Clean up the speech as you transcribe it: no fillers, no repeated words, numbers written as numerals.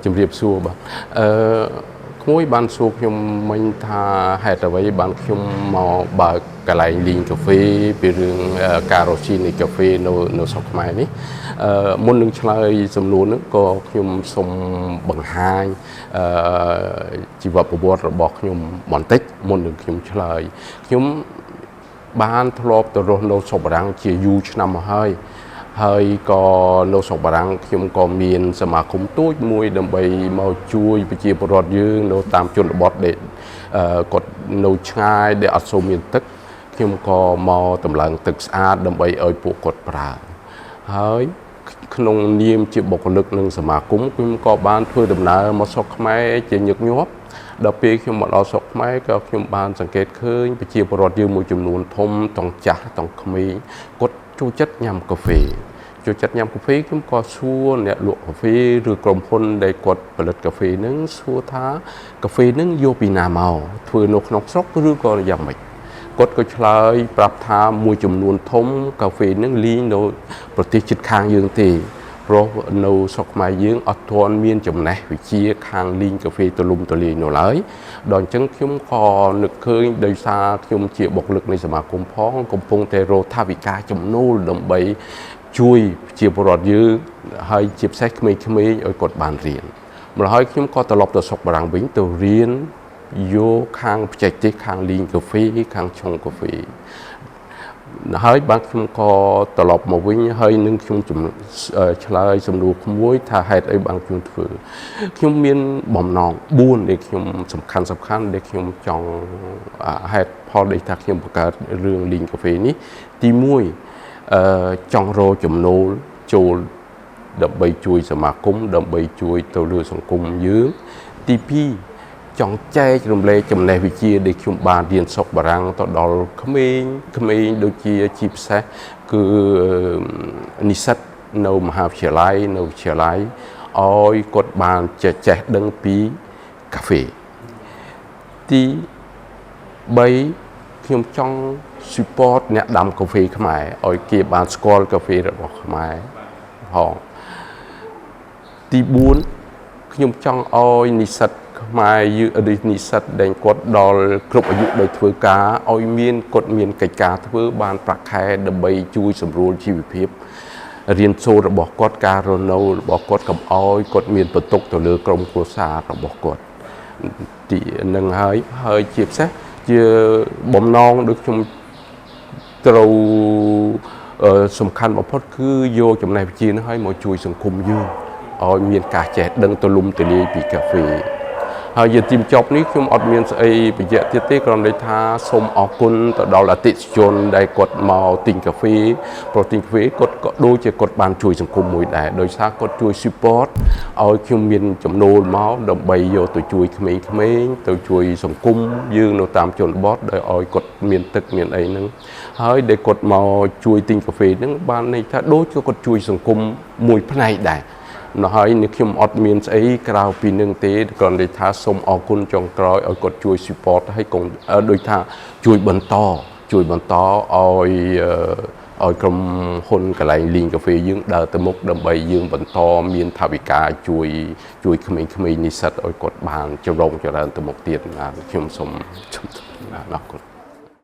ជំរាបសួរបាទក្មួយបានសួរខ្ញុំមិញថាហេតុអ្វីបានខ្ញុំមកបើកកន្លែងលីងកាហ្វេពីរឿងការរកស៊ីនៃកាហ្វេនៅស្រុកខ្មែរនេះមុននឹងឆ្លើយសំណួរនោះក៏ខ្ញុំសូមបង្ហាញជីវប្រវត្តិរបស់ខ្ញុំបន្តិចមុននឹងខ្ញុំឆ្លើយខ្ញុំបានធ្លាប់ទៅរស់នៅស្រុកបារាំងជាយូរឆ្នាំមកហើយក៏នៅស្រុកបារាំងខ្ញុំក៏មានសមាគមទូចមួយដើម្បីមកជួយប្រជាពលរដ្ឋយើងនៅតាមជនបទដែលគាត់នៅឆ្ងាយដែលអត់សូវមានទឹកខ្ញុំក៏មកតម្លើងទឹកស្អាតដើម្បីឲ្យពួកគាត់ប្រើហើយក្នុងនាមជាបុគ្គលិកនឹងសមាគមខ្ញុំក៏បានធ្វើដំណើរមកស្រុកខ្មែរជាញឹកញាប់ដល់ពេលខ្ញុំមកដល់ស្រុកខ្មែរក៏ខ្ញុំបានសង្កេតឃើញប្រជាពលរដ្ឋយើងមួយចំនួនធំទាំងចាស់ទាំងក្មេងគាត់ចូលចិត្តញ៉ាំកាហ្វេខ្ញុំក៏សួរអ្នកលក់កាហ្វេឬក្រុមហ៊ុនដែលគាត់ផលិតកាហ្វេហ្នឹងសួរថាកាហ្វេហ្នឹងយកពីណាមកធ្វើនៅក្នុងស្រុកឬក៏យ៉ាងម៉េចគាត់ក៏ឆ្លើយប្រាប់ថាមួយចំនួនធំកាហ្វេហ្នឹងលីងនៅប្រទេសជិតខាងយើងទេព្រោះនៅស្រុកខ្មែរយើងអត់ទាន់មានចំណេះវិជ្ជាខាងលីងកាហ្វេទូលំទូលាយនៅឡើយដល់អញ្ចឹងខ្ញុំក៏នឹកឃើញដោយសារខ្ញុំជាបុគ្គលិកនៃសមាគមផងកំពុងតែរកថវិកាចំណូលដើម្បីជួយជាពលរដ្ឋយើងហើយជាពិសេសក្មេងៗឲ្យគាត់បានរៀនម្ល៉េះហើយខ្ញុំក៏ត្រឡប់ទៅស្រុកបារាំងវិញទៅរៀនយកខាងបច្ចេកទេសខាងលីងកាហ្វេខាងឆុងកាហ្វេហើយបាទខ្ញុំក៏ត្រឡប់មកវិញហើយនឹងខ្ញុំឆ្លើយសំណួរក្មួយថាហេតុអីបានខ្ញុំធ្វើខ្ញុំមានបំណង4ដែលខ្ញុំសំខាន់ដែលខ្ញុំចង់ហេតុផលដែលថាខ្ញុំបង្កើតរឿងលីងកាហ្វេនេះទី1ចង់រកចំណូលចូលដើម្បីជួយសមាគមដើម្បីជួយទៅលើសង្គមយើងទី2ចង់ចែករំលែកចំណេះវិជ្ជាដែលខ្ញុំបានរៀនស្រុកបារាំងទៅដល់ក្មេងដូចជាពិសេសគឺនិស្សិតនៅមហាវិទ្យាល័យនៅវិទ្យាល័យឲ្យគាត់បានចេះដឹងពីកាហ្វេទី3ខ្ញុំចង់ support អ្នកដាំកាហ្វេខ្មែរឲ្យគេបានស្គាល់កាហ្វេរបស់ខ្មែរផងទី4ខ្ញុំចង់ឲ្យនិស្សិតខ្មែរនិស្សិតដែលគាត់ដល់គ្រប់អាយុដោយធ្វើការឲ្យគាត់មានកិច្ចការធ្វើបានប្រាក់ខែដើម្បីជួយសម្រួលជីវភាពរៀនសូត្ររបស់គាត់ការរស់នៅរបស់គាត់កុំឲ្យគាត់មានបន្ទុកទៅលើក្រុមគ្រួសាររបស់គាត់ទីនឹងហើយជាពិសេសជាបំណងដូចខ្ញុំត្រូវសំខាន់បំផុតគឺយកចំណេះវិជ្ជានេះឲ្យមកជួយសង្គមយើងឲ្យមានការចេះដឹងទូលំទូលាយពីកាហ្វេហើយជាទីបញ្ចប់នេះខ្ញុំអត់មានស្អីបញ្ជាក់ទៀតទេគ្រាន់តែថាសូមអរគុណទៅដល់អតិថិជនដែលគាត់មកទិញកាហ្វេព្រោះទិញកាហ្វេគាត់ក៏ដូចជាគាត់បានជួយសង្គមមួយដែរដោយសារគាត់ជួយ support ឲ្យខ្ញុំមានចំណូលមកដើម្បីយកទៅជួយក្មេងៗទៅជួយសង្គមយើងនៅតាមជនបទដោយឲ្យគាត់មានទឹកមានអីហ្នឹងហើយដែលគាត់មកជួយទិញកាហ្វេហ្នឹងបានន័យថាដូចគាត់ជួយសង្គមមួយផ្នែកដែរហើយនេះខ្ញុំអត់មានស្អីក្រៅពីនឹងទេគ្រាន់តែថាសូមអរគុណចុងក្រោយឲ្យគាត់ជួយ support ឲ្យគង់ដូចថាជួយបន្តឲ្យក្រុមហ៊ុនកន្លែងលីងកាហ្វេយើងដើរទៅមុខដើម្បីយើងបន្តមានថវិកាជួយក្មេងៗនិស្សិតឲ្យគាត់បានចម្រុងចម្រើនទៅមុខទៀតខ្ញុំសូមអរគុណ